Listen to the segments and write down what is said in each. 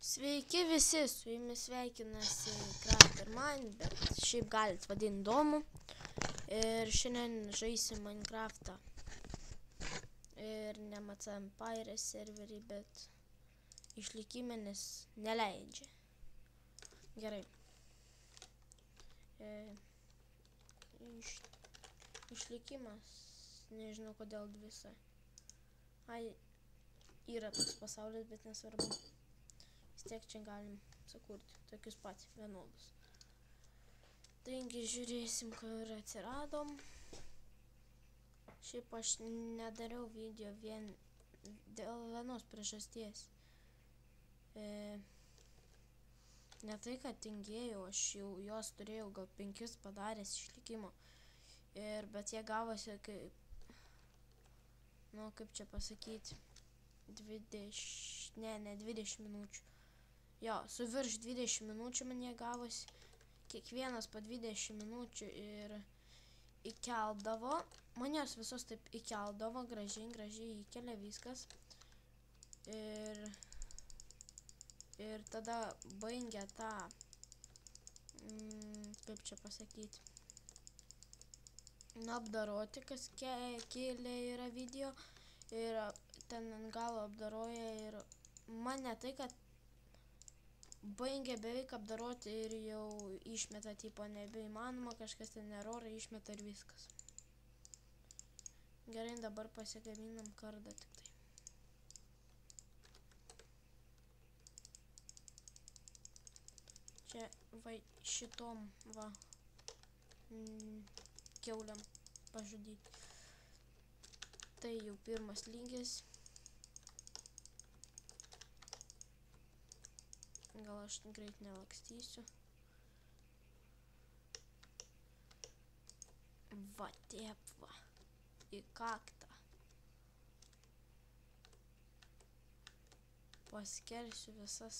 Sveiki visi, su jumis sveikinasi Crafterman, bet šiaip galit vadinti Domu. Ir šiandien žaisim Minecraftą. Ir nemac Empire serverį, bet išlikime, nes neleidžia. Gerai. Išlikimas, nežinau kodėl visą. Ai, yra toks pasaulis, bet nesvarbu. Vis tiek čia galim sukurti tokius pat vienodus. Taigi žiūrėsim, kur atsiradom. Šiaip aš nedariau video vien dėl vienos priežasties. Ne tai, kad tingėjau, aš jau jos turėjau gal 5 padaręs išlikimo. Bet jie gavosi kaip, kaip čia pasakyti, 20 minučių. Jo, su virš 20 minučių man jie gavosi, kiekvienas po 20 minučių ir įkeldavo, man jos visos taip įkeldavo, gražiai įkelia viskas. Ir tada baigė tą, kaip čia pasakyti, apdaroti, kas kėlė yra video, ir ten ant galo apdaroja ir man ne tai, kad baigė beveik apdaroti ir jau išmeta, tipo nebeįmanoma, kažkas ten erorą išmeta ir viskas. Gerai, dabar pasigaminam kardą tik tai. Čia va šitom va kiauliam pažudyti. Tai jau pirmas lygis. Gal aš greit nelakstysiu. Va taip va. Į kaktą. Paskersiu visas.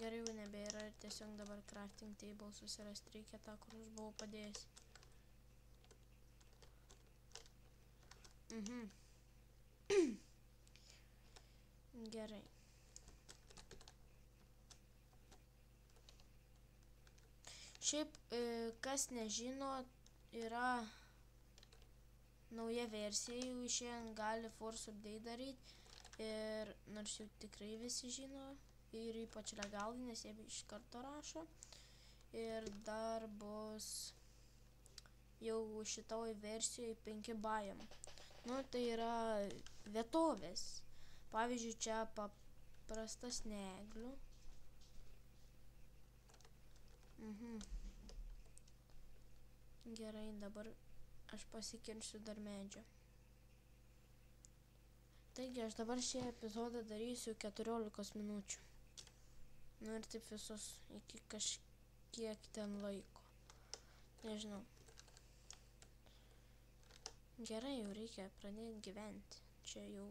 Gerai, jau nebėra ir tiesiog dabar crafting table susirasti reikia tą, kur aš buvau padėjęs. Gerai. Šiaip, kas nežino, yra nauja versija, jau išėjant gali force update daryti. Ir nors jau tikrai visi žino, ir ypač legalai, nes jie iš karto rašo. Ir dar bus jau šitoj versijoje 5 biomai. Tai yra vietovės. Pavyzdžiui, čia paprastas snieglių. Gerai, dabar aš pasikirsiu dar medžio. Taigi, aš dabar šį epizodą darysiu 14 minučių. Ir taip visus iki kažkiek ten laiko. Nežinau. Gerai, jau reikia pradėti gyventi. Čia jau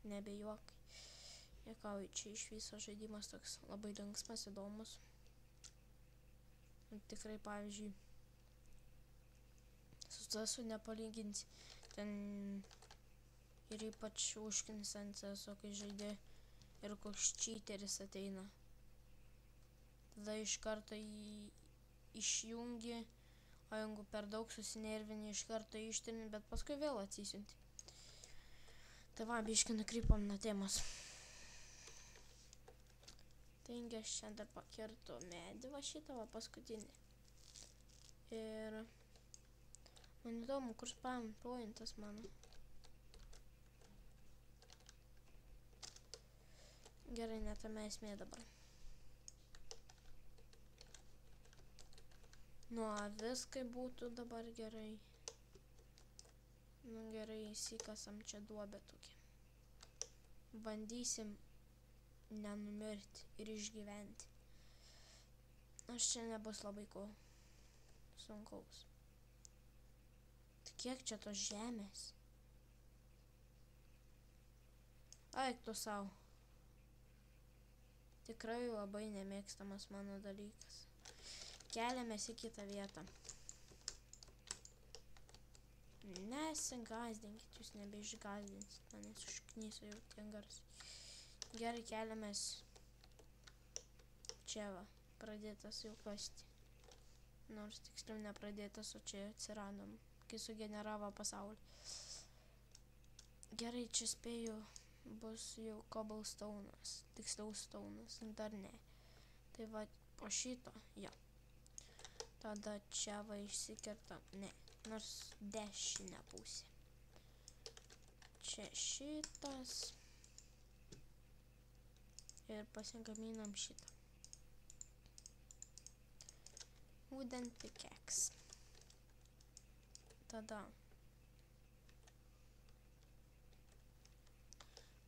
nebejuokai. Juokauju, čia iš viso žaidimas toks labai linksmas, įdomus. Ir tikrai, pavyzdžiui, su CS nepalyginti. Ten ir ypač užknisant CS, kai žaidė ir koks cheateris ateina. Tada iš karto išjungi, o jeigu per daug susinervini, iš karto ištrini, bet paskui vėl atsisiunti. Tai va, biškį nukrypom nuo temos. Taigi aš čia dar pakirtu medį, va šitą, va paskutinį. Ir man įdomu, kur spawn pointas mano. Gerai, netame esmė dabar. Viskai būtų dabar gerai. Gerai, įsikasam čia duobę tokią. Bandysim nenumirti ir išgyventi. Aš čia nebus labai ko sunkaus. Tai kiek čia tos žemės? Eik tu sau. Tikrai labai nemėgstamas mano dalykas. Keliamės į kitą vietą. Nesigazdinkit, jūs nebeišgazdinsit, manęs užknyso jau tiek garsiai. Gerai, keliamės čia va, pradėtas jau kasti. Nors tiksliau nepradėtas, o čia atsiradom, kai sugeneravo pasaulį. Gerai, čia spėju bus jau cobblestone'as, tiksliau stone'as, dar ne. Tai va, po šito, jo. Tada čia va išsikerta, ne, nors dešinę pusę. Čia šitas. Ir pasigaminam šitą. Wooden pickaxe. Tada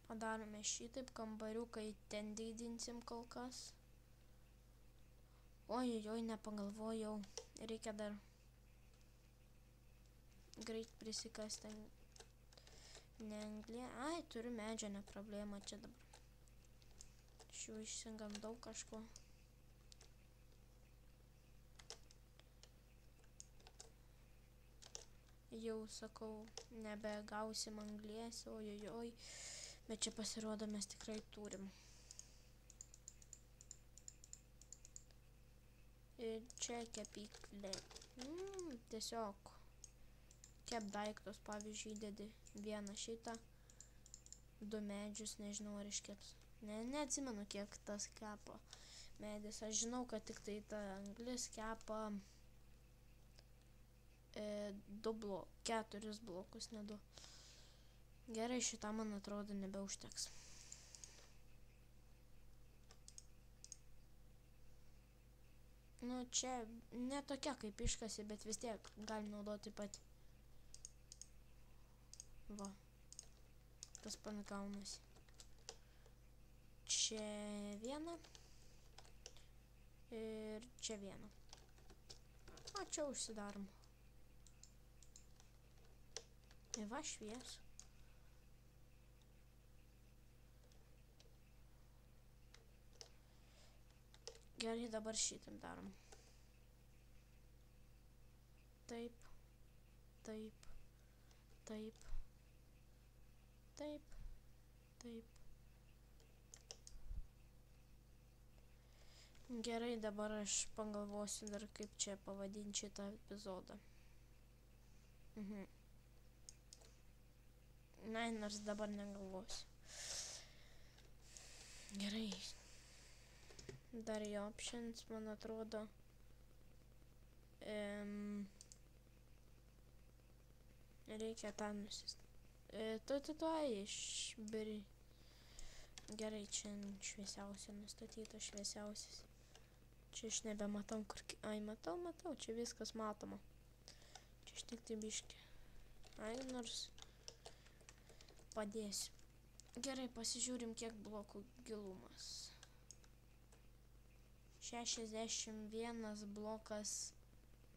padarome šitaip, kambariukai ten didinsim kol kas. Ojojoj, nepagalvojau. Reikia dar greit prisikasti. Ne anglė. Ai, turiu medžio, ne problema čia dabar. Šių išsigandau kažko. Jau sakau, nebegausim anglės, ojojoj. Bet čia pasirodo mes tikrai turim. Ir čia kepyklė. Tiesiog kep daiktus, pavyzdžiui, įdedi vieną šitą, 2 medžius, nežinau ar iškeps. Neatsimenu, kiek tas kepa medis. Aš žinau, kad tik tai ta anglis kepa 4 blokus, ne 2. Gerai, šitą man atrodo nebeužteks. Nu, čia ne tokia kaip iškasi, bet vis tiek galim naudoti pat. Va. Tas pan gaunasi. Čia vieną. Ir čia vieną. O čia užsidarom. Ir va švies. Gerai, dabar šitam darom. Taip. Taip. Taip. Taip. Taip. Gerai, dabar aš pagalvosiu dar kaip čia pavadinti šitą epizodą. Na, nors dabar negalvosiu. Gerai. Dar į options, man atrodo. Reikia tą nusistatyti. Išbiri. Gerai, čia šviesiausia nustatyta, šviesiausias. Čia aš nebematau, kur... Ai, matau, čia viskas matoma. Čia aš tik tai biški. Ai, nors padėsiu. Gerai, pasižiūrim, kiek blokų gilumas. 61 blokas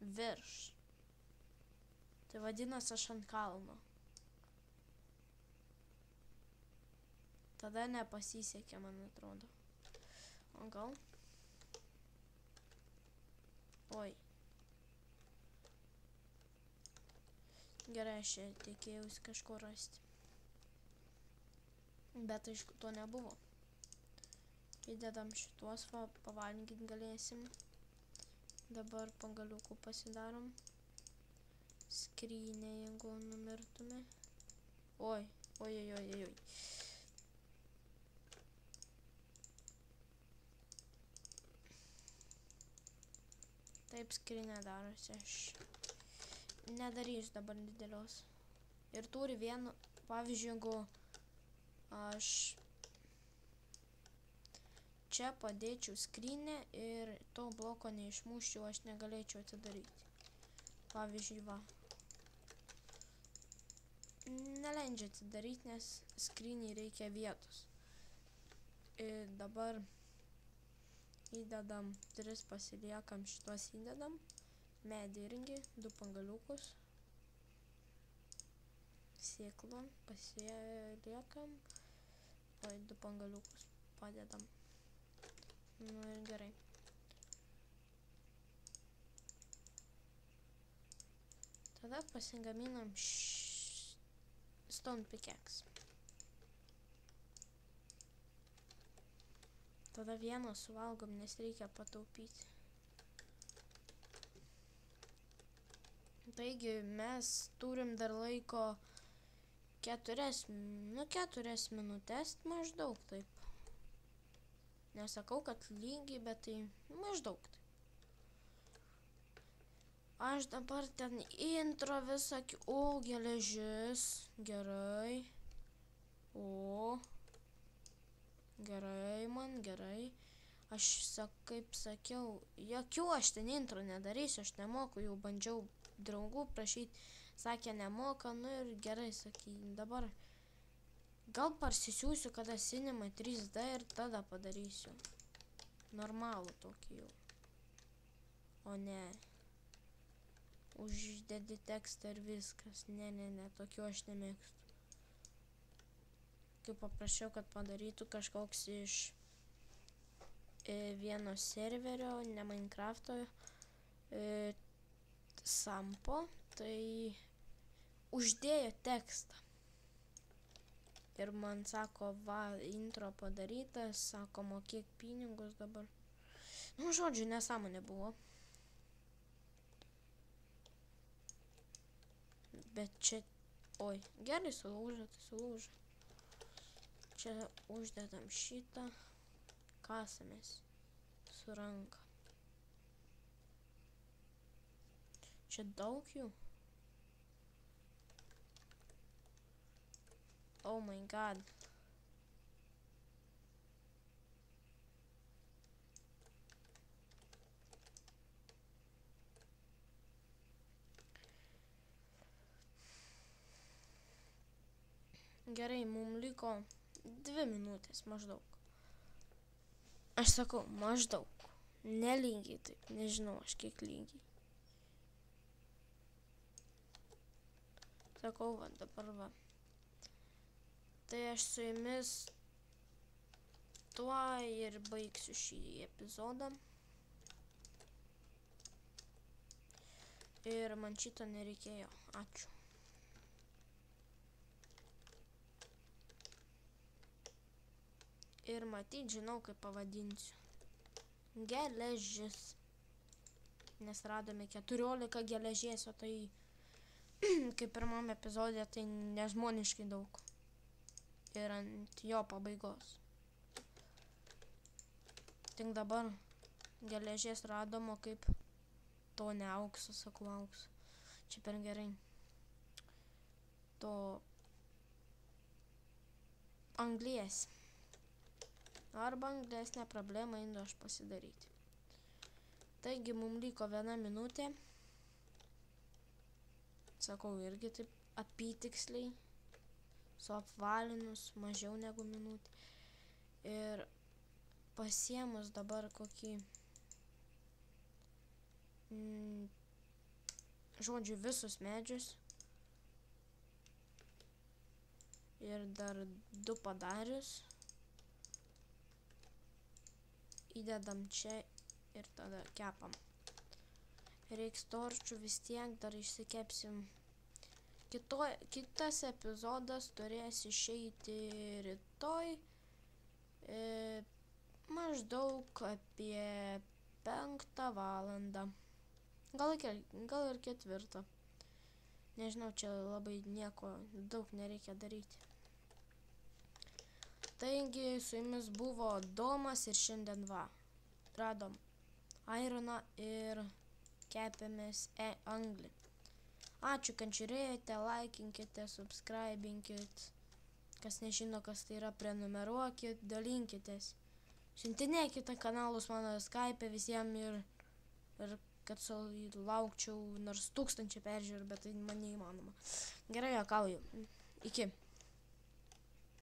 virš. Tai vadinasi aš ant kalno. Tada nepasisekė, man atrodo. O gal? Oi. Gerai, aš tikėjausi kažko rasti. Bet aišku, to nebuvo. Įdedam šituos, va, pavalgyti galėsim. Dabar pagaliukų pasidarom. Skrynę, jeigu numirtume. Oi. Taip skrinė darosi, aš nedarysiu dabar didelios. Ir turi vieną, pavyzdžiui, jeigu aš čia padėčiau skrinę ir to bloko neišmuščiau, aš negalėčiau atidaryti. Pavyzdžiui, va. Neleidžia atidaryti, nes skryniai reikia vietos. Ir dabar įdedam 3 pasiliekam, šitos įdedam. Medį irgi, 2 pagaliukus. Sėklą pasiliekam. Oi, 2 pagaliukus padedam. Nu ir gerai. Tada pasigaminam stone pickaxe. Tada vieną suvalgom, nes reikia pataupyti. Taigi mes turim dar laiko 4 minutės maždaug taip. Nesakau, kad lygiai, bet tai maždaug taip. Aš dabar ten intro visą, o geležis, gerai, o, gerai man, gerai. Aš, kaip sakiau, jokių aš ten intro nedarysiu, aš nemoku, jau bandžiau draugų prašyti, sakė nemoka, nu ir gerai, sakė, dabar gal parsisiųsiu kada Cinema 3D ir tada padarysiu. Normalų tokį jau. O ne. Uždedi tekstą ir viskas. Ne, tokių aš nemėgstu. Kaip paprašiau, kad padarytų kažkoks iš vieno serverio, ne Minecrafto, sampo, tai uždėjo tekstą. Ir man sako, va, intro padarytas, sako, mokėk pinigus dabar. Nu, žodžiu, nesąmonė buvo. Bet čia, oi, gerai sulūžo, tai sulūžo. Čia uždedam šitą, kasamės su ranka. Čia daug jų. Oh my god. Gerai, mums liko 2 minutės maždaug. Aš sakau, maždaug. Nelygiai taip, nežinau aš kiek lygiai. Sakau, va, dabar va. Tai aš su jumis tuo ir baigsiu šį epizodą. Ir man šito nereikėjo. Ačiū. Ir matyt, žinau, kaip pavadinsiu. Geležis. Nes radome 14 geležies, o tai kaip pirmam epizodė, tai nežmoniškai daug. Ir ant jo pabaigos. Tik dabar geležies radom, o kaip to ne aukso, sakau aukso. Čia per gerai. To anglies. Arba anglesnė problema einu aš pasidaryti. Taigi, mums liko 1 minutė. Sakau, irgi taip apytiksliai. Suapvalinus mažiau negu minutė. Ir pasiemus dabar kokį... žodžiu, visus medžius. Ir dar 2 padarius. Įdedam čia ir tada kepam. Reiks torčių vis tiek, dar išsikepsim. Kitas epizodas turės išeiti rytoj. Maždaug apie 5 valandą. Gal ir 4. Nežinau, čia labai nieko daug nereikia daryti. Taigi, su jumis buvo Domas ir šiandien va. Radom ironą ir kepėmės anglį. Ačiū, kad žiūrėjote, laikinkite, subscribinkit. Kas nežino, kas tai yra, prenumeruokit, dalinkitės. Siuntinėkite kanalus mano Skype visiems ir kad laukčiau nors 1000 peržiūrų, bet tai man neįmanoma. Gerai, juokauju. Iki.